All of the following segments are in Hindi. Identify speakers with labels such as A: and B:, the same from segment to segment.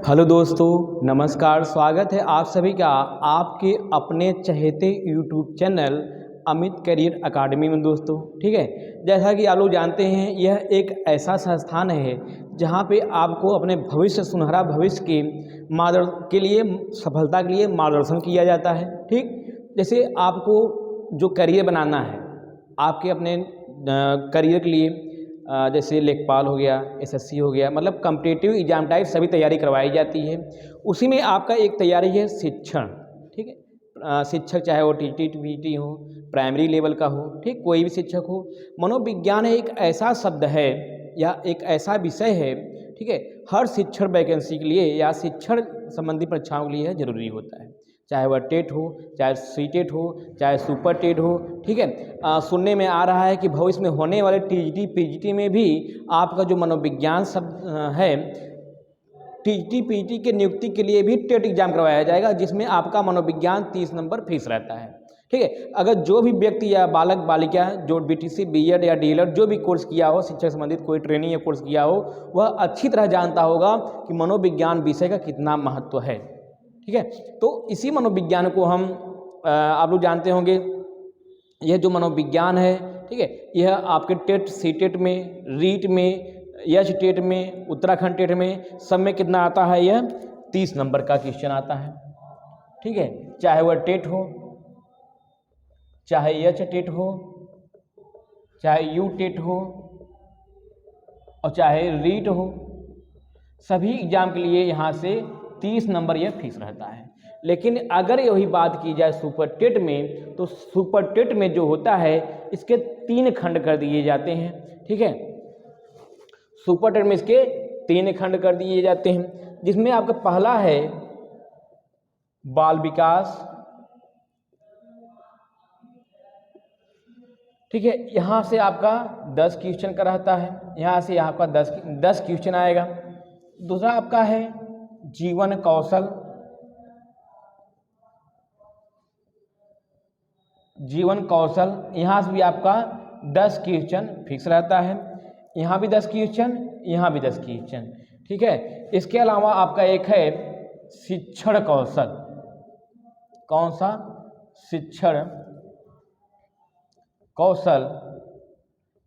A: हेलो दोस्तों, नमस्कार। स्वागत है आप सभी का आपके अपने चहेते YouTube channel Amit career academy में। दोस्तों ठीक है, जैसा कि आप लोग जानते हैं यह एक ऐसा संस्थान है जहां पे आपको अपने भविष्य, सुनहरा भविष्य के लिए सफलता के लिए मार्गदर्शन किया जाता है। ठीक, जैसे आपको जो करियर बनाना है आपके अपने करियर के लिए, जैसे लेखपाल हो गया, एसएससी हो गया, मतलब कम्पिटिटिव एग्जाम टाइप सभी तैयारी करवाई जाती है। उसी में आपका एक तैयारी है शिक्षण। ठीक है, शिक्षक चाहे वो टीटी टीटी हो, प्राइमरी लेवल का हो, ठीक, कोई भी शिक्षक हो। मनोविज्ञान एक ऐसा शब्द है या एक ऐसा विषय है, ठीक है, हर शिक्षण वैकेंसी के लिए या शिक्षण संबंधी परीक्षाओं के लिए जरूरी होता है। चाहे वह टेट हो, चाहे सीटेट हो, चाहे सुपर टेट हो। ठीक है, सुनने में आ रहा है कि भविष्य में होने वाले टीजीटी पीजीटी में भी आपका जो मनोविज्ञान शब्द है, टीजीटी पीजीटी के नियुक्ति के लिए भी टेट एग्जाम करवाया जाएगा, जिसमें आपका मनोविज्ञान 30 नंबर फिक्स रहता है। ठीक है, अगर जो भी व्यक्ति या बालक बालिका जो बीटीसी, बीएड या डीएलएड जो भी कोर्स किया हो, शिक्षा संबंधित कोई ट्रेनिंग या कोर्स किया हो, वह अच्छी तरह जानता होगा कि मनोविज्ञान विषय का कितना महत्व है। ठीक है, तो इसी मनोविज्ञान को हम आप लोग जानते होंगे, यह जो मनोविज्ञान है, ठीक है, यह आपके टेट, सीटेट में, रीट में, यच टेट में, उत्तराखंड टेट में सब में कितना आता है, यह 30 नंबर का क्वेश्चन आता है। ठीक है, चाहे वह टेट हो, चाहे यच टेट हो, चाहे यू टेट हो और चाहे रीट हो, सभी एग्जाम के लिए यहाँ से 30 नंबर यह फिक्स रहता है। लेकिन अगर यही बात की जाए सुपर टेट में, तो सुपर टेट में जो होता है इसके 3 खंड कर दिए जाते हैं। ठीक है, सुपर टेट में इसके 3 खंड कर दिए जाते हैं, जिसमें आपका पहला है बाल विकास। ठीक है, यहाँ से आपका 10 क्वेश्चन का रहता है, यहाँ से यहाँ का 10 क्वेश्चन आएगा। दूसरा आपका है जीवन कौशल। जीवन कौशल, यहाँ से भी आपका 10 क्वेश्चन फिक्स रहता है, यहाँ भी 10 क्वेश्चन, यहाँ भी 10 क्वेश्चन। ठीक है, इसके अलावा आपका एक है शिक्षण कौशल। कौन सा? शिक्षण कौशल।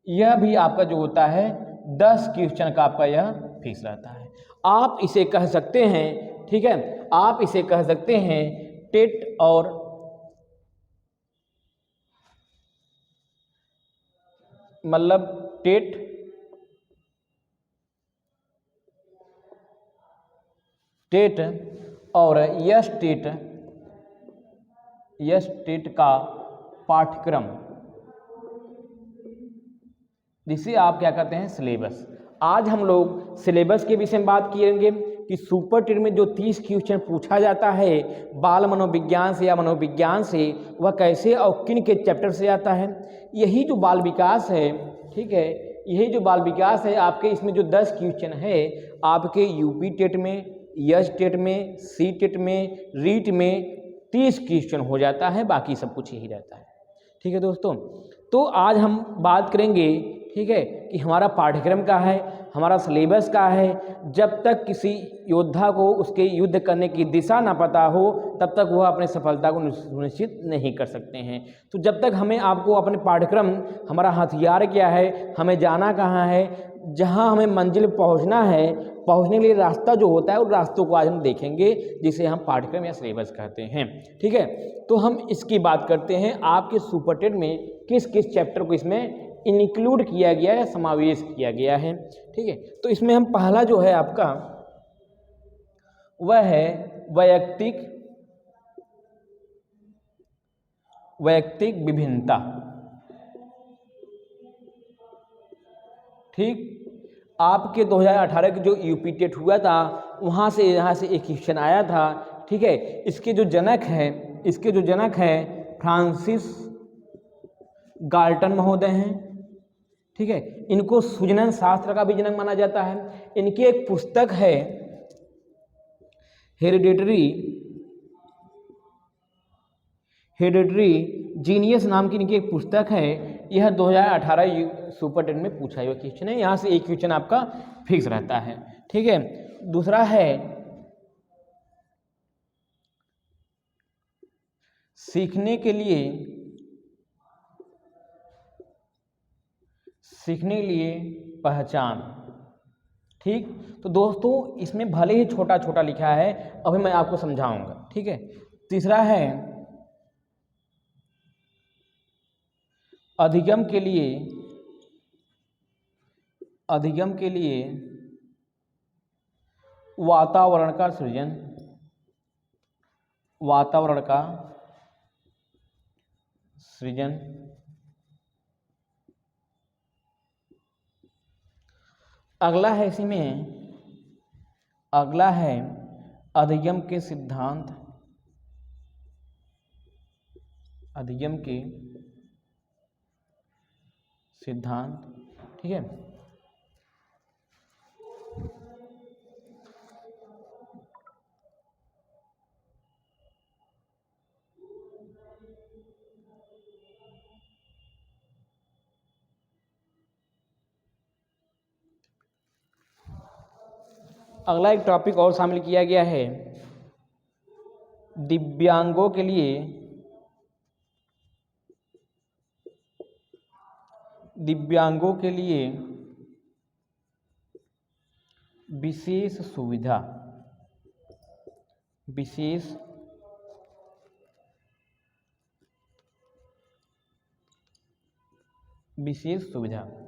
A: यह भी आपका जो होता है 10 क्वेश्चन का आपका यह फिक्स रहता है। आप इसे कह सकते हैं, ठीक है, आप इसे कह सकते हैं टेट और मतलब टेट और यस टेट का पाठ्यक्रम, जिसे आप क्या कहते हैं सिलेबस। आज हम लोग सिलेबस के विषय में बात करेंगे कि सुपर टेट में जो 30 क्वेश्चन पूछा जाता है बाल मनोविज्ञान से या मनोविज्ञान से, वह कैसे और किन के चैप्टर से आता है। यही जो बाल विकास है, ठीक है, यही जो बाल विकास है आपके, इसमें जो 10 क्वेश्चन है आपके यूपी टेट में, यच टेट में, सी टेट में, रीट में 30 क्वेश्चन हो जाता है, बाकी सब कुछ यही रहता है। ठीक है दोस्तों, तो आज हम बात करेंगे, ठीक है, कि हमारा पाठ्यक्रम का है, हमारा सिलेबस का है। जब तक किसी योद्धा को उसके युद्ध करने की दिशा ना पता हो, तब तक वह अपनी सफलता को सुनिश्चित नहीं कर सकते हैं। तो जब तक हमें आपको अपने पाठ्यक्रम, हमारा हथियार क्या है, हमें जाना कहाँ है, जहाँ हमें मंजिल पहुँचना है, पहुँचने के लिए रास्ता जो होता है, उन रास्तों को आज हम देखेंगे, जिसे हम पाठ्यक्रम या सिलेबस कहते हैं। ठीक है, तो हम इसकी बात करते हैं आपके सुपर टेट में किस किस चैप्टर को इसमें इंक्लूड किया गया है, समावेश किया गया है। ठीक है, तो इसमें हम पहला जो है आपका वह है वैयक्तिक विभिन्नता। ठीक, आपके 2018 के जो यूपी टेट हुआ था, वहाँ से यहाँ से एक क्वेश्चन आया था। ठीक है, इसके जो जनक हैं फ्रांसिस गाल्टन महोदय हैं। ठीक है, इनको सूजन शास्त्र का भी जनक माना जाता है। इनकी एक पुस्तक है हेरिडिटरी जीनियस नाम की इनकी एक पुस्तक है। यह 2018 सुपर टेट में पूछा हुआ क्वेश्चन है, यहाँ से एक क्वेश्चन आपका फिक्स रहता है। ठीक है, दूसरा है सीखने के लिए पहचान। ठीक, तो दोस्तों इसमें भले ही छोटा छोटा लिखा है, अभी मैं आपको समझाऊंगा। ठीक है, तीसरा है अधिगम के लिए वातावरण का सृजन। अगला है अधिगम के सिद्धांत। ठीक है, अगला एक टॉपिक और शामिल किया गया है, दिव्यांगों के लिए विशेष सुविधा।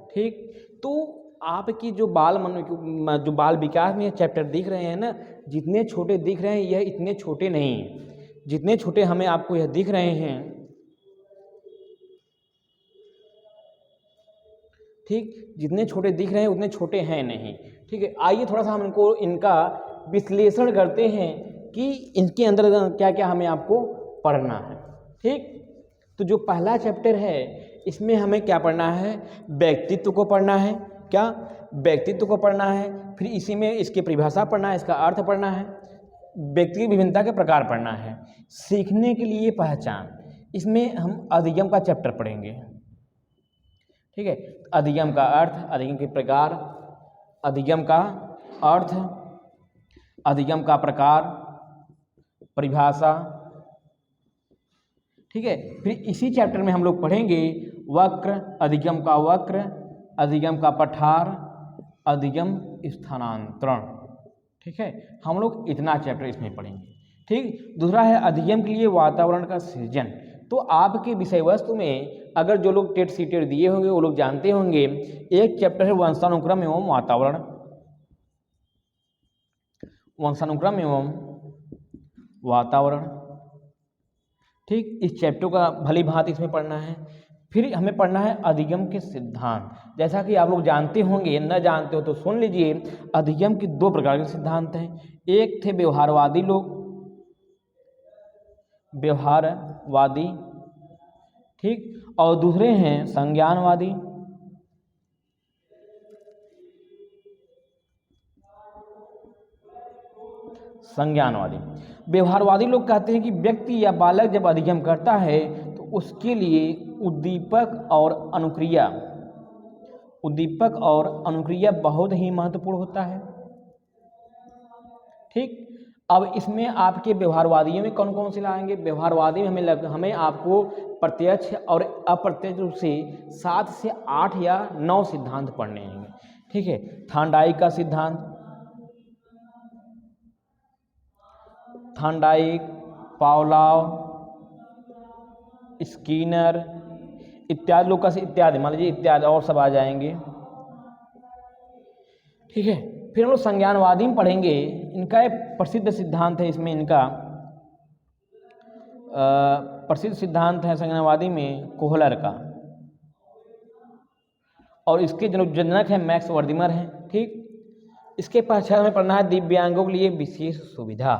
A: ठीक, तो आपकी जो बाल विकास में चैप्टर दिख रहे हैं ना, जितने छोटे दिख रहे हैं यह इतने छोटे नहीं, जितने छोटे हमें आपको यह दिख रहे हैं। ठीक, जितने छोटे दिख रहे हैं उतने छोटे हैं नहीं। ठीक है, आइए थोड़ा सा हम इनका विश्लेषण करते हैं कि इनके अंदर क्या क्या हमें आपको पढ़ना है। ठीक, तो जो पहला चैप्टर है इसमें हमें क्या पढ़ना है, व्यक्तित्व को पढ़ना है। क्या, व्यक्तित्व को पढ़ना है, फिर इसी में इसकी परिभाषा पढ़ना है, इसका अर्थ पढ़ना है, व्यक्ति की विभिन्नता के प्रकार पढ़ना है, सीखने के लिए पहचान। इसमें हम अधिगम का चैप्टर पढ़ेंगे। ठीक है, अधिगम का अर्थ, अधिगम के प्रकार, अधिगम का अर्थ, अधिगम का प्रकार, परिभाषा। ठीक है, फिर इसी चैप्टर में हम लोग पढ़ेंगे वक्र, अधिगम का वक्र, अधिगम का पठार, अधिगम स्थानांतरण। ठीक है, हम लोग इतना चैप्टर इसमें पढ़ेंगे। ठीक, दूसरा है अधिगम के लिए वातावरण का सृजन। तो आपके विषय वस्तु में अगर जो लोग टेट सीटेट दिए होंगे वो लोग जानते होंगे, एक चैप्टर है वंशानुक्रम एवं वातावरण। ठीक, इस चैप्टर का भली भांति इसमें पढ़ना है। फिर हमें पढ़ना है अधिगम के सिद्धांत। जैसा कि आप लोग जानते होंगे, न जानते हो तो सुन लीजिए, अधिगम के दो प्रकार के सिद्धांत हैं। एक थे व्यवहारवादी लोग, ठीक, और दूसरे हैं संज्ञानवादी। व्यवहारवादी लोग कहते हैं कि व्यक्ति या बालक जब अधिगम करता है तो उसके लिए उद्दीपक और अनुक्रिया बहुत ही महत्वपूर्ण होता है। ठीक, अब इसमें आपके व्यवहारवादियों में कौन कौन से लाएंगे? व्यवहारवादी में हमें आपको प्रत्यक्ष और अप्रत्यक्ष रूप से 7 से 8 या 9 सिद्धांत पढ़ने हैं। ठीक है, थांडाइक का सिद्धांत, पावलोव, स्किनर इत्यादि लोग का इत्यादि, मान लीजिए इत्यादि और सब आ जाएंगे। ठीक है, फिर हम लोग संज्ञानवादी में पढ़ेंगे। इनका एक प्रसिद्ध सिद्धांत है, इसमें इनका प्रसिद्ध सिद्धांत है संज्ञानवादी में कोहलर का, और इसके जनक है मैक्स वर्दिमर हैं। ठीक, इसके पश्चात हमें पढ़ना है दिव्यांगों के लिए विशेष सुविधा,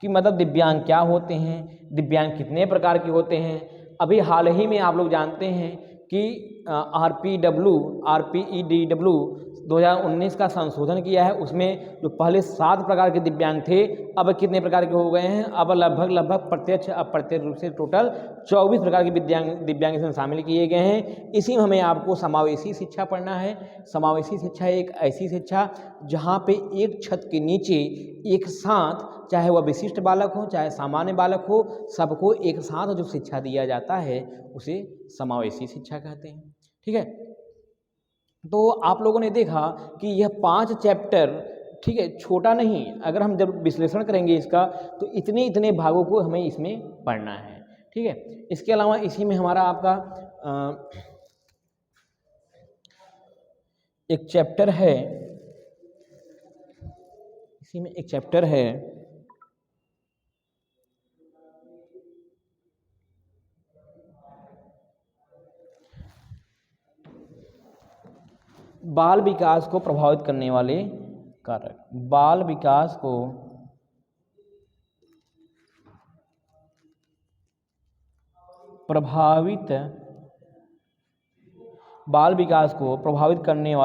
A: कि मतलब दिव्यांग क्या होते हैं, दिव्यांग कितने प्रकार के होते हैं। अभी हाल ही में आप लोग जानते हैं कि RPEDW 2019 का संशोधन किया है। उसमें जो पहले 7 प्रकार के दिव्यांग थे, अब कितने प्रकार के हो गए हैं? अब लगभग प्रत्यक्ष अप्रत्यक्ष रूप से टोटल 24 प्रकार के दिव्यांग इसमें शामिल किए गए हैं। इसी में हमें आपको समावेशी शिक्षा पढ़ना है। समावेशी शिक्षा एक ऐसी शिक्षा जहाँ पे एक छत के नीचे एक साथ, चाहे वह विशिष्ट बालक हो चाहे सामान्य बालक हो, सबको एक साथ जो शिक्षा दिया जाता है उसे समावेशी शिक्षा कहते हैं। ठीक है, तो आप लोगों ने देखा कि यह 5 चैप्टर, ठीक है, छोटा नहीं, अगर हम जब विश्लेषण करेंगे इसका तो इतने इतने भागों को हमें इसमें पढ़ना है। ठीक है, इसके अलावा इसी में हमारा आपका एक चैप्टर है, इसी में एक चैप्टर है बाल विकास को प्रभावित करने वाले कारक। बाल विकास को प्रभावित करने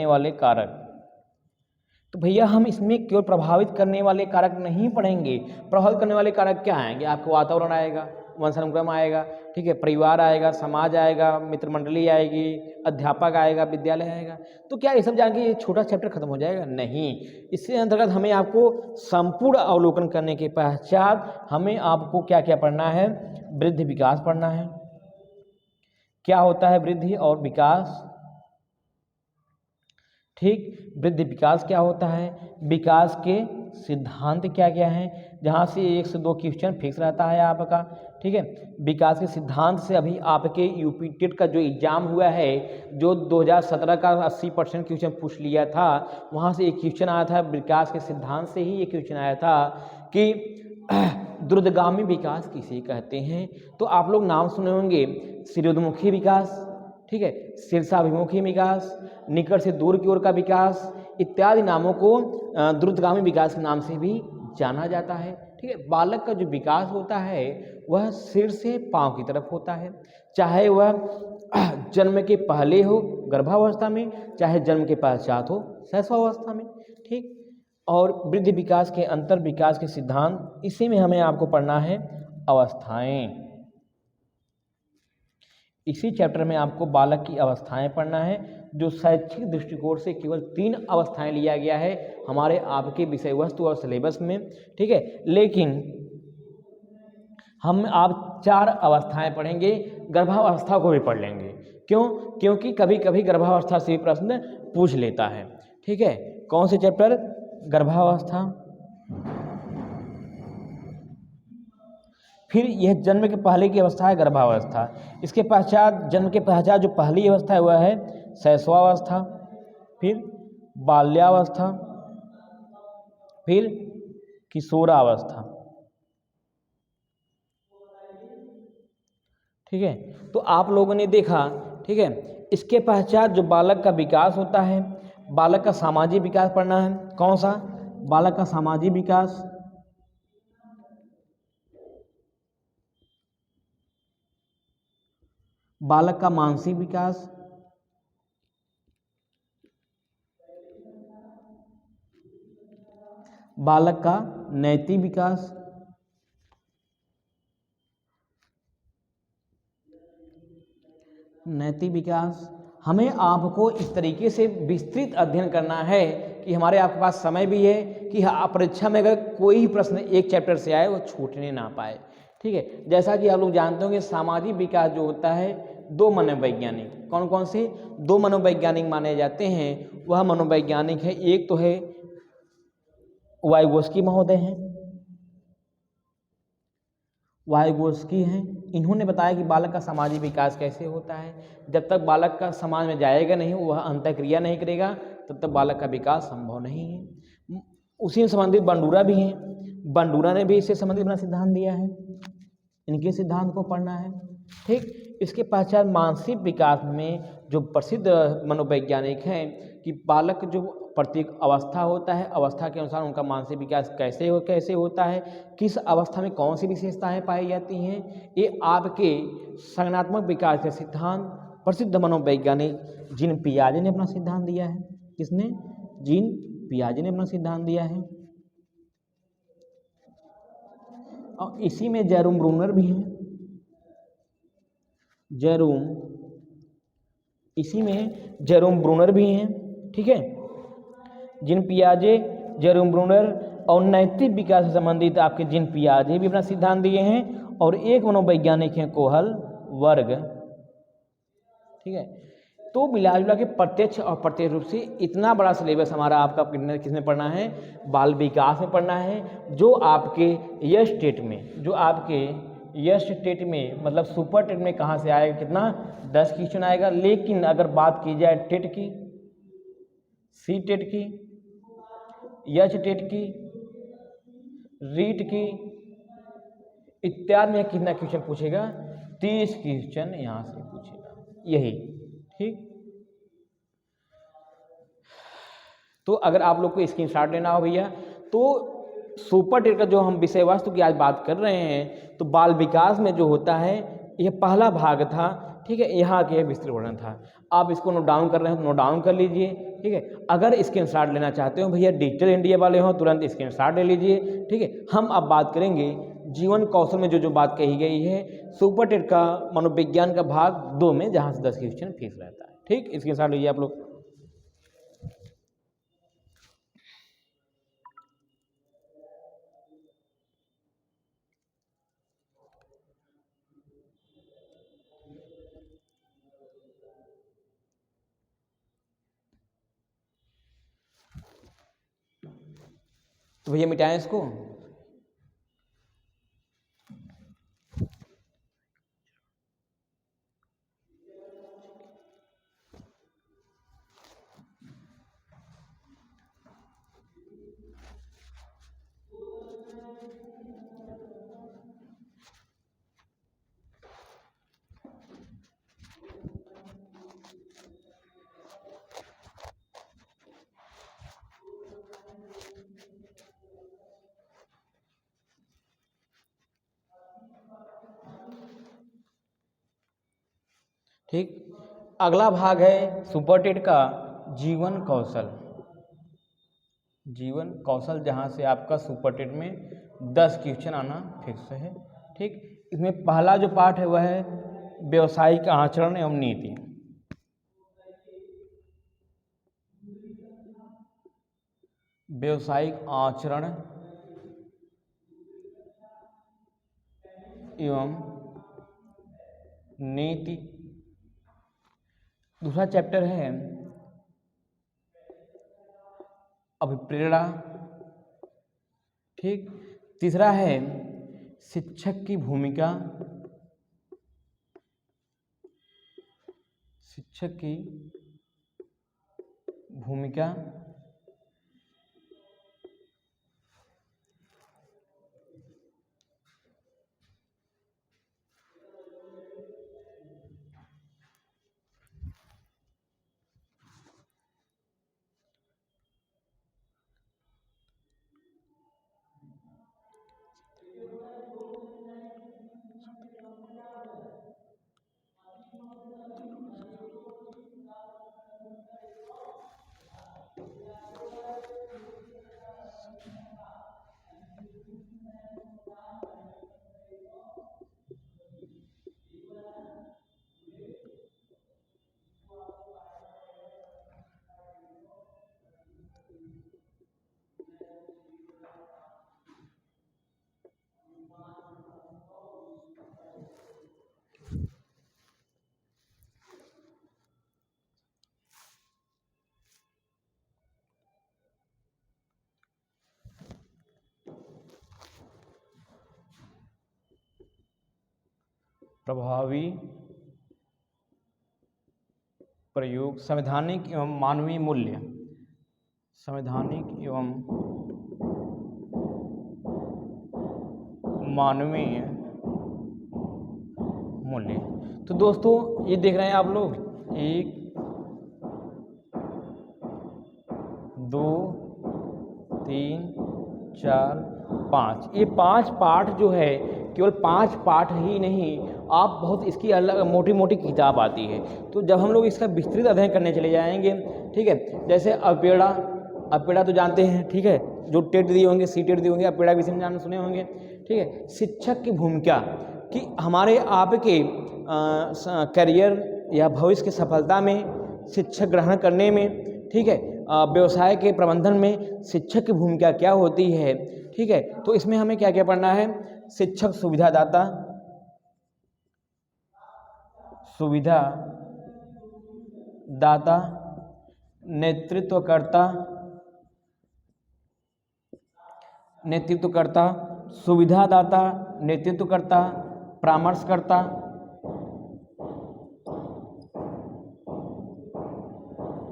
A: वाले कारक। तो भैया हम इसमें केवल प्रभावित करने वाले कारक नहीं पढ़ेंगे। प्रभावित करने वाले कारक क्या आएंगे? आपको वातावरण आएगा, वंशानुक्रम आएगा, ठीक है, परिवार आएगा, समाज आएगा, मित्र मंडली आएगी, अध्यापक आएगा, विद्यालय आएगा। तो क्या ये सब जान के ये छोटा चैप्टर खत्म हो जाएगा? नहीं, इससे अंतर्गत हमें आपको संपूर्ण अवलोकन करने के पश्चात हमें आपको क्या क्या पढ़ना है? वृद्धि विकास पढ़ना है। क्या होता है वृद्धि और विकास? ठीक, वृद्धि विकास क्या होता है, विकास के सिद्धांत क्या क्या हैं, जहाँ से 1 से 2 क्वेश्चन फिक्स रहता है आपका। ठीक है, विकास के सिद्धांत से अभी आपके यूपी टेट का जो एग्ज़ाम हुआ है, जो 2017 का 80% क्वेश्चन पूछ लिया था, वहाँ से एक क्वेश्चन आया था विकास के सिद्धांत से ही। ये क्वेश्चन आया था कि द्रुतगामी विकास किसे कहते हैं? तो आप लोग नाम सुने होंगे, शीर्षोन्मुखी विकास, ठीक है, शीर्षाभिमुखी विकास, निकट से दूर की ओर का विकास, इत्यादि नामों को द्रुतगामी विकास के नाम से भी जाना जाता है। ठीक है, बालक का जो विकास होता है वह सिर से पांव की तरफ होता है, चाहे वह जन्म के पहले हो गर्भावस्था में, चाहे जन्म के पश्चात हो शैशवावस्था में। ठीक, और वृद्धि विकास के अंतर विकास के सिद्धांत, इसी में हमें आपको पढ़ना है अवस्थाएं। इसी चैप्टर में आपको बालक की अवस्थाएं पढ़ना है, जो शैक्षिक दृष्टिकोण से केवल 3 अवस्थाएं लिया गया है हमारे आपके विषय वस्तु और सिलेबस में। ठीक है, लेकिन हम आप 4 अवस्थाएं पढ़ेंगे, गर्भावस्था को भी पढ़ लेंगे। क्यों? क्योंकि कभी कभी गर्भावस्था से भी प्रश्न पूछ लेता है। ठीक है, कौन से चैप्टर? गर्भावस्था, फिर यह जन्म के पहले की अवस्था है गर्भावस्था, इसके पश्चात जन्म के पश्चात जो पहली अवस्था है वह है शैशवावस्था, फिर बाल्यावस्था, फिर किशोरावस्था। ठीक है, तो आप लोगों ने देखा, ठीक है, इसके पश्चात जो बालक का विकास होता है, बालक का सामाजिक विकास पढ़ना है। कौन सा? बालक का सामाजिक विकास, बालक का मानसिक विकास, बालक का नैतिक विकास, नैतिक विकास। हमें आपको इस तरीके से विस्तृत अध्ययन करना है कि हमारे आपके पास समय भी है कि परीक्षा में अगर कोई प्रश्न एक चैप्टर से आए वो छूटने ना पाए। ठीक है, जैसा कि आप लोग जानते होंगे सामाजिक विकास जो होता है 2 मनोवैज्ञानिक, कौन कौन से 2 मनोवैज्ञानिक माने जाते हैं? वह मनोवैज्ञानिक है, एक तो है वाइगोस्की महोदय हैं, वाइगोस्की हैं। इन्होंने बताया कि बालक का सामाजिक विकास कैसे होता है। जब तक बालक का समाज में जाएगा नहीं, वह अंतःक्रिया नहीं करेगा, तब तक बालक का विकास संभव नहीं है। उसी से संबंधित बंडूरा भी हैं, बंडूरा ने भी इससे संबंधित अपना सिद्धांत दिया है, इनके सिद्धांत को पढ़ना है। ठीक, इसके पश्चात मानसिक विकास में जो प्रसिद्ध मनोवैज्ञानिक हैं कि बालक जो प्रत्येक अवस्था होता है, अवस्था के अनुसार उनका मानसिक विकास कैसे होता है, किस अवस्था में कौन सी विशेषताएं पाई जाती हैं, ये आपके संज्ञानात्मक विकास के सिद्धांत प्रसिद्ध मनोवैज्ञानिक जीन पियाजे ने अपना सिद्धांत दिया है। किसने? जीन पियाजे ने अपना सिद्धांत दिया है। और इसी में जेरोम ब्रूनर भी हैं। इसी में जेरोम ब्रूनर भी हैं। ठीक है, जीन पियाजे, जेरोम ब्रूनर और नैतिक विकास से संबंधित आपके जीन पियाजे भी अपना सिद्धांत दिए हैं। और एक मनोवैज्ञानिक हैं कोहल वर्ग। ठीक है, तो मिला जुला के प्रत्यक्ष और प्रत्यक्ष रूप से इतना बड़ा सिलेबस हमारा आपका किसमें पढ़ना है? बाल विकास में पढ़ना है, जो आपके यश टेट में मतलब सुपर टेट में कहाँ से आएगा? कितना? 10 क्वेश्चन आएगा। लेकिन अगर बात की जाए टेट की, सी टेट की, यश टेट की, रीट की इत्यादि में कितना क्वेश्चन पूछेगा? 30 क्वेश्चन यहाँ से पूछेगा, यही। ठीक, तो अगर आप लोग को स्क्रीनशॉट लेना हो भैया, तो सुपर टेट का जो हम विषय वस्तु की आज बात कर रहे हैं, तो बाल विकास में जो होता है यह पहला भाग था। ठीक है, यहाँ के विस्तृत वर्णन था। आप इसको नोट डाउन कर रहे हैं तो नोट डाउन कर लीजिए। ठीक है, अगर स्क्रीनशॉट लेना चाहते हो भैया, डिजिटल इंडिया वाले हो, तुरंत स्क्रीनशॉट ले लीजिए। ठीक है, हम अब बात करेंगे जीवन कौशल में जो बात कही गई है सुपर टेट का मनोविज्ञान का भाग 2 में, जहाँ से 10 क्वेश्चन फिक्स रहता है। ठीक, स्क्रीनशॉट लीजिए आप लोग। तो भैया मिटाएं इसको। ठीक, अगला भाग है सुपर टेट का जीवन कौशल। जीवन कौशल, जहाँ से आपका सुपर टेट में 10 क्वेश्चन आना फिक्स है। ठीक, इसमें पहला जो पार्ट है वह है व्यावसायिक आचरण एवं नीति। व्यावसायिक आचरण एवं नीति। दूसरा चैप्टर है अभिप्रेरणा। ठीक, तीसरा है शिक्षक की भूमिका। शिक्षक की भूमिका। प्रभावी प्रयोग। संवैधानिक एवं मानवीय मूल्य। संवैधानिक एवं मानवीय मूल्य। तो दोस्तों ये देख रहे हैं आप लोग, 1 2, 3, 4, 5। ये 5 पार्ट जो है, केवल 5 पार्ट ही नहीं, आप बहुत इसकी अलग मोटी मोटी किताब आती है। तो जब हम लोग इसका विस्तृत अध्ययन करने चले जाएंगे, ठीक है, जैसे अपेड़ा, अपेड़ा तो जानते हैं, ठीक है, जो टेट दिए होंगे, सी टेट दिए होंगे, अपेड़ा विषय में जान सुने होंगे, ठीक है। शिक्षक की भूमिका कि हमारे आपके करियर या भविष्य की सफलता में, शिक्षक ग्रहण करने में, ठीक है, व्यवसाय के प्रबंधन में शिक्षक की भूमिका क्या होती है, ठीक है। तो इसमें हमें क्या क्या पढ़ना है? शिक्षक सुविधादाता, सुविधा दाता, नेतृत्वकर्ता, नेतृत्वकर्ता, सुविधादाता, नेतृत्वकर्ता, परामर्शकर्ता,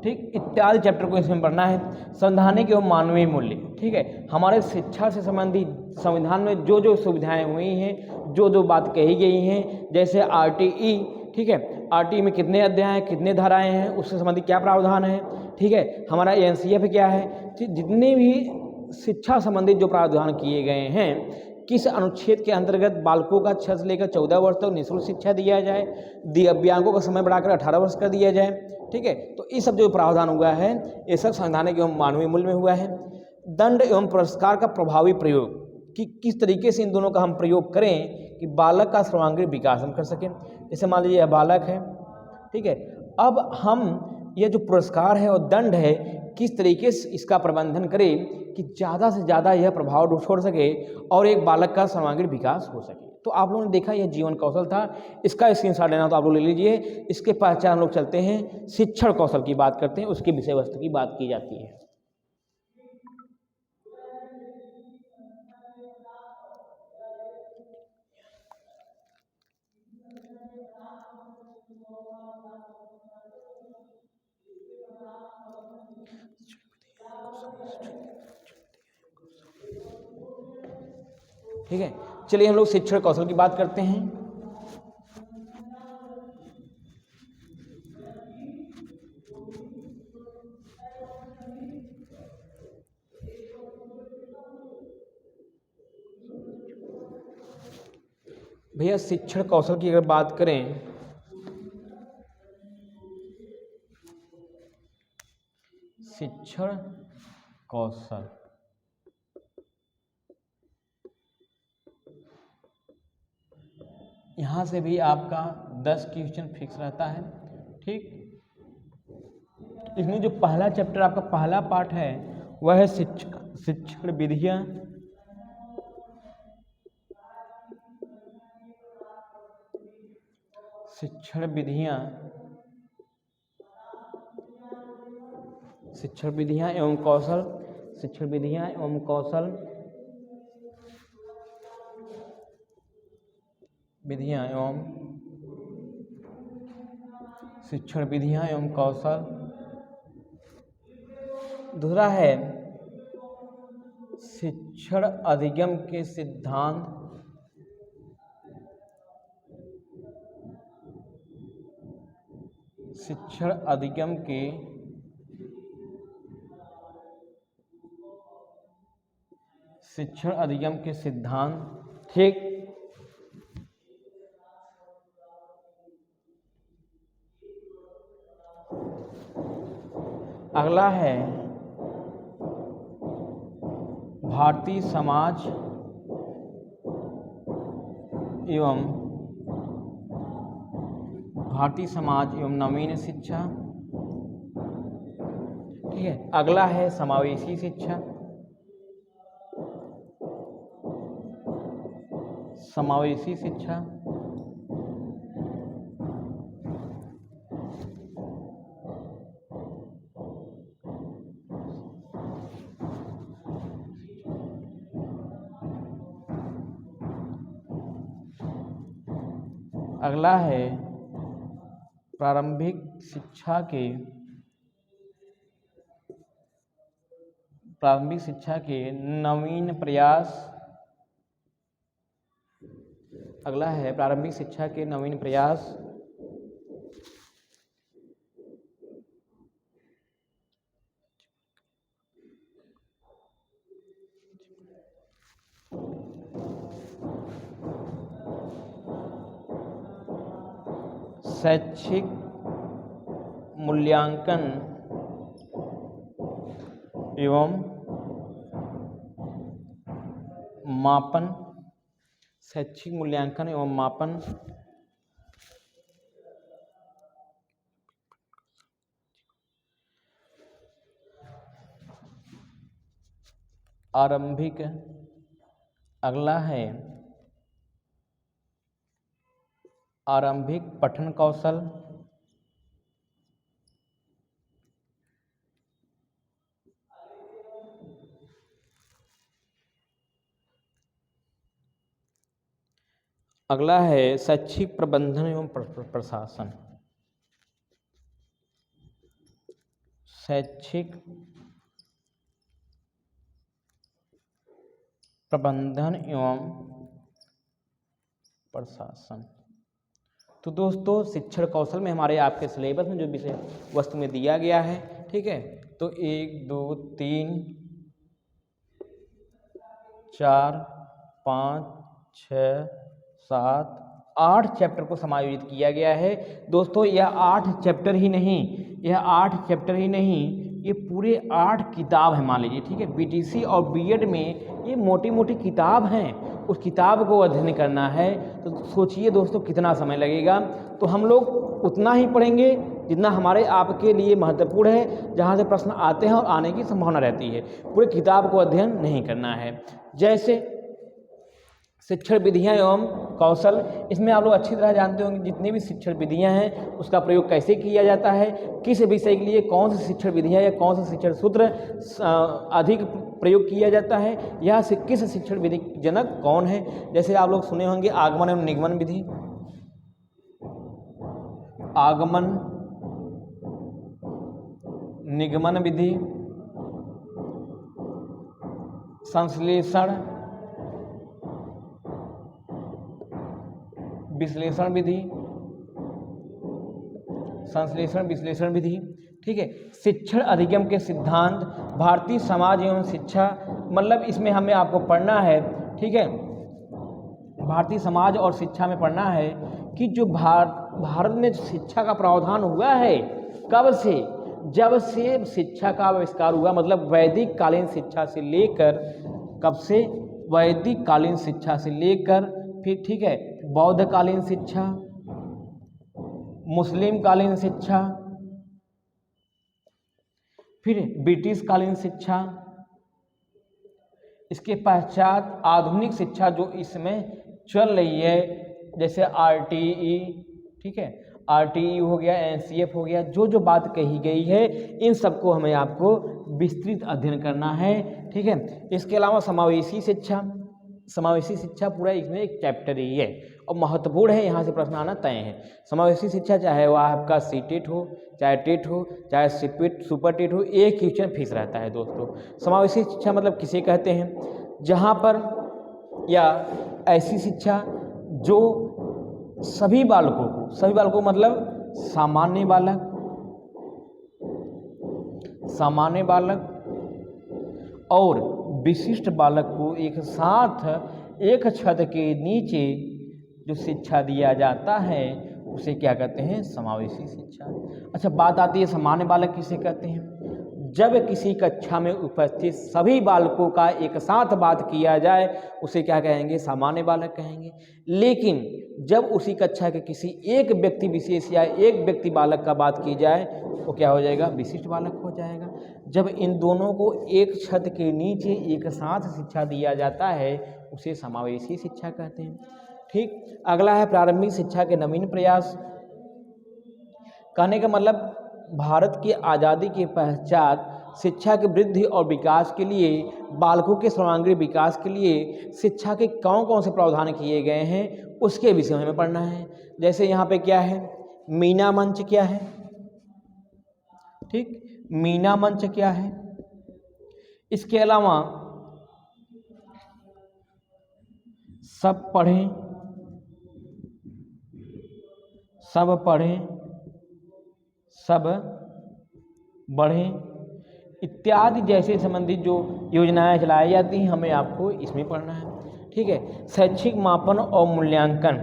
A: ठीक, इत्यादि चैप्टर को इसमें पढ़ना है। संवैधानिक एवं मानवीय मूल्य, ठीक है, हमारे शिक्षा से संबंधित संविधान में जो जो सुविधाएं हुई हैं, जो जो बात कही गई हैं, जैसे आरटीई, ठीक है, आरटीई में कितने अध्याय हैं, कितने धाराएं हैं, उससे संबंधित क्या प्रावधान है, ठीक है, हमारा एनसीएफ क्या है, जितने भी शिक्षा संबंधित जो प्रावधान किए गए हैं, किस अनुच्छेद के अंतर्गत बालकों का 6 से लेकर 14 वर्ष तक निःशुल्क शिक्षा दिया जाए, दिव्यांगों का समय बढ़ाकर 18 वर्ष कर दिया जाए, ठीक है। तो ये सब जो प्रावधान हुआ है, ये सब संवैधानिक एवं मानवीय मूल्य में हुआ है। दंड एवं पुरस्कार का प्रभावी प्रयोग, कि किस तरीके से इन दोनों का हम प्रयोग करें कि बालक का सर्वांगीण विकास हम कर सकें। जैसे मान लीजिए यह बालक है, ठीक है, अब हम ये जो पुरस्कार है और दंड है, किस तरीके से इसका प्रबंधन करें कि ज़्यादा से ज़्यादा यह प्रभाव छोड़ सके और एक बालक का सर्वांगीण विकास हो सके। तो आप लोगों ने देखा यह जीवन कौशल था, इसका स्क्रीनशॉट लेना तो आप लोग ले लीजिए। इसके पहचान लोग चलते हैं, शिक्षण कौशल की बात करते हैं, उसकी विषय वस्तु की बात की जाती है। ठीक है, चलिए हम लोग शिक्षण कौशल की बात करते हैं। भैया शिक्षण कौशल की अगर बात करें, शिक्षण कौशल यहाँ से भी आपका 10 क्वेश्चन फिक्स रहता है, ठीक। इसमें जो पहला चैप्टर आपका पहला पार्ट है वह है शिक्षण विधियाँ, शिक्षण विधियाँ, शिक्षण विधियाँ एवं कौशल, शिक्षण विधियाँ एवं कौशल, विधियाँ एवं शिक्षण विधियाँ एवं कौशल। दूसरा है शिक्षण अधिगम के सिद्धांत, शिक्षण अधिगम के सिद्धांत, ठीक। अगला है भारतीय समाज एवं नवीन शिक्षा, ठीक है। अगला है समावेशी शिक्षा, समावेशी शिक्षा। अगला है प्रारंभिक शिक्षा के नवीन प्रयास। अगला है प्रारंभिक शिक्षा के नवीन प्रयास। शैक्षिक मूल्यांकन एवं मापन, शैक्षिक मूल्यांकन एवं मापन आरंभिक, अगला है आरंभिक पठन कौशल, अगला है शैक्षिक प्रबंधन एवं प्रशासन, शैक्षिक प्रबंधन एवं प्रशासन। तो दोस्तों शिक्षण कौशल में हमारे आपके सिलेबस में जो विषय वस्तु में दिया गया है, ठीक है, तो 1 2 3 4 5 6 7 8 चैप्टर को समायोजित किया गया है। दोस्तों यह 8 चैप्टर ही नहीं, ये पूरे 8 किताब है मान लीजिए, ठीक है। बीटीसी और बीएड में ये मोटी मोटी किताब हैं, उस किताब को अध्ययन करना है तो सोचिए दोस्तों कितना समय लगेगा। तो हम लोग उतना ही पढ़ेंगे जितना हमारे आपके लिए महत्वपूर्ण है, जहाँ से प्रश्न आते हैं और आने की संभावना रहती है। पूरे किताब को अध्ययन नहीं करना है। जैसे शिक्षण विधियाँ एवं कौशल, इसमें आप लोग अच्छी तरह जानते होंगे जितनी भी शिक्षण विधियाँ हैं उसका प्रयोग कैसे किया जाता है, किस विषय के लिए कौन सी शिक्षण विधियाँ या कौन सा शिक्षण सूत्र अधिक प्रयोग किया जाता है, या किस शिक्षण विधि जनक कौन है। जैसे आप लोग सुने होंगे आगमन एवं निगमन विधि, आगमन निगमन विधि, संश्लेषण विश्लेषण विधि, संश्लेषण विश्लेषण विधि, ठीक है। शिक्षण अधिगम के सिद्धांत, भारतीय समाज एवं शिक्षा, मतलब इसमें हमें आपको पढ़ना है, ठीक है, भारतीय समाज और शिक्षा में पढ़ना है कि जो भारत में शिक्षा का प्रावधान हुआ है कब से, जब से शिक्षा का आविष्कार हुआ, मतलब वैदिक कालीन शिक्षा से लेकर, कब से, वैदिक कालीन शिक्षा से लेकर, फिर ठीक है बौद्ध कालीन शिक्षा, मुस्लिम कालीन शिक्षा, फिर ब्रिटिश कालीन शिक्षा, इसके पश्चात आधुनिक शिक्षा जो इसमें चल रही है, जैसे आरटीई, ठीक है, आरटीई हो गया, एनसीएफ हो गया, जो जो बात कही गई है इन सबको हमें आपको विस्तृत अध्ययन करना है, ठीक है। इसके अलावा समावेशी शिक्षा, समावेशी शिक्षा पूरा इसमें एक चैप्टर ही है और महत्वपूर्ण है, यहाँ से प्रश्न आना तय है। समावेशी शिक्षा चाहे वह आपका सीटेट हो, चाहे टेट हो, चाहे सुपर टेट हो, एक क्वेश्चन फिक्स रहता है दोस्तों। समावेशी शिक्षा मतलब किसे कहते हैं, जहाँ पर या ऐसी शिक्षा जो सभी बालकों मतलब सामान्य बालक और विशिष्ट बालक को एक साथ एक छत के नीचे जो शिक्षा दिया जाता है उसे क्या कहते हैं, समावेशी शिक्षा। अच्छा, बात आती है सामान्य बालक किसे कहते हैं, जब किसी कक्षा में उपस्थित सभी बालकों का एक साथ बात किया जाए उसे क्या कहेंगे, सामान्य बालक कहेंगे। लेकिन जब उसी कक्षा के किसी एक व्यक्ति विशेष या एक व्यक्ति बालक का बात की जाए तो क्या हो जाएगा, विशिष्ट बालक हो जाएगा। जब इन दोनों को एक छत के नीचे एक साथ शिक्षा दिया जाता है उसे समावेशी शिक्षा कहते हैं, ठीक। अगला है प्रारंभिक शिक्षा के नवीन प्रयास। कहने का मतलब भारत की आज़ादी के पश्चात शिक्षा की वृद्धि और विकास के लिए, बालकों के सर्वांगीण विकास के लिए शिक्षा के कौन कौन से प्रावधान किए गए हैं उसके विषय में हमें पढ़ना है। जैसे यहाँ पे क्या है, मीना मंच क्या है, ठीक, मीना मंच क्या है। इसके अलावा सब पढ़ें सब बढ़ें इत्यादि जैसे संबंधित जो योजनाएं चलाई जाती हैं हमें आपको इसमें पढ़ना है, ठीक है। शैक्षिक मापन और मूल्यांकन,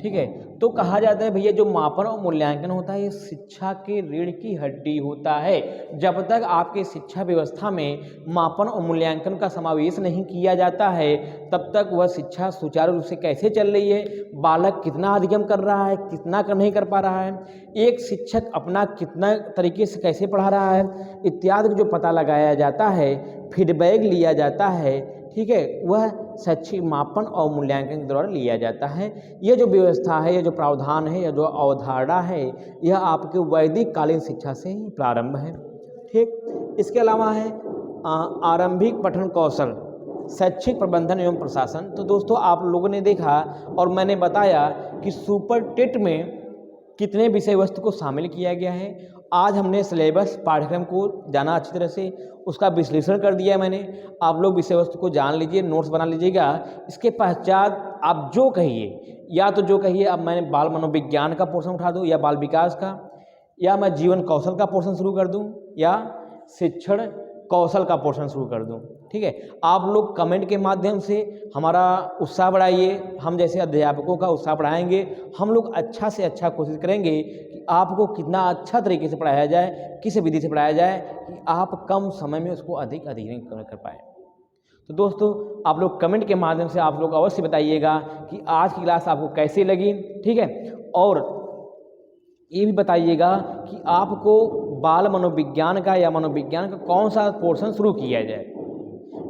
A: ठीक है, तो कहा जाता है भैया जो मापन और मूल्यांकन होता है ये शिक्षा के रीढ़ की हड्डी होता है। जब तक आपके शिक्षा व्यवस्था में मापन और मूल्यांकन का समावेश नहीं किया जाता है तब तक वह शिक्षा सुचारू रूप से कैसे चल रही है, बालक कितना अधिगम कर रहा है, कितना नहीं कर पा रहा है, एक शिक्षक अपना कितना तरीके से कैसे पढ़ा रहा है इत्यादि जो पता लगाया जाता है, फीडबैक लिया जाता है, ठीक है, वह शैक्षिक मापन और मूल्यांकन के द्वारा लिया जाता है। यह जो व्यवस्था है, यह जो प्रावधान है, यह जो अवधारणा है, यह आपके वैदिक कालीन शिक्षा से ही प्रारंभ है। ठीक, इसके अलावा है आरंभिक पठन कौशल, शैक्षिक प्रबंधन एवं प्रशासन। तो दोस्तों आप लोगों ने देखा और मैंने बताया कि सुपर टेट में कितने विषय वस्तु को शामिल किया गया है। आज हमने सिलेबस पाठ्यक्रम को जाना अच्छी तरह से, उसका विश्लेषण कर दिया है मैंने। आप लोग विषय वस्तु को जान लीजिए, नोट्स बना लीजिएगा। इसके पश्चात आप जो कहिए, या तो जो कहिए अब मैंने बाल मनोविज्ञान का पोर्शन उठा दूँ, या बाल विकास का, या मैं जीवन कौशल का पोर्शन शुरू कर दूँ, या शिक्षण कौशल का पोर्शन शुरू कर दूं। ठीक है, आप लोग कमेंट के माध्यम से हमारा उत्साह बढ़ाइए, हम जैसे अध्यापकों का उत्साह बढ़ाएंगे। हम लोग अच्छा से अच्छा कोशिश करेंगे कि आपको कितना अच्छा तरीके से पढ़ाया जाए, किस विधि से पढ़ाया जाए कि आप कम समय में उसको अधिक अध्ययन कर पाए। तो दोस्तों आप लोग कमेंट के माध्यम से आप लोग अवश्य बताइएगा कि आज की क्लास आपको कैसी लगी। ठीक है, और ये भी बताइएगा कि आपको बाल मनोविज्ञान का या मनोविज्ञान का कौन सा पोर्शन शुरू किया जाए।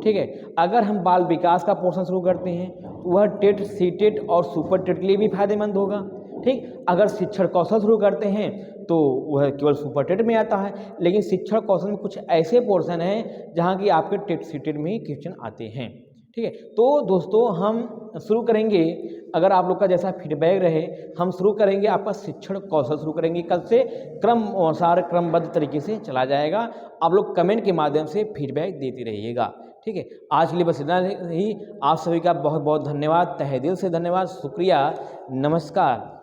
A: ठीक है, अगर हम बाल विकास का पोर्शन शुरू करते हैं तो वह टेट, सी टेट और सुपर टेट के लिए भी फायदेमंद होगा। ठीक, अगर शिक्षण कौशल शुरू करते हैं तो वह केवल सुपर टेट में आता है, लेकिन शिक्षण कौशल में कुछ ऐसे पोर्शन हैं जहाँ की आपके टेट, सी टेट में ही क्वेश्चन आते हैं। ठीक है, तो दोस्तों हम शुरू करेंगे, अगर आप लोग का जैसा फीडबैक रहे, हम शुरू करेंगे आपका शिक्षण कौशल शुरू करेंगे कल से, क्रम अनुसार क्रमबद्ध तरीके से चला जाएगा। आप लोग कमेंट के माध्यम से फीडबैक देते रहिएगा। ठीक है, आज के लिए बस इतना ही। आप सभी का बहुत बहुत धन्यवाद, तहे दिल से धन्यवाद, शुक्रिया, नमस्कार।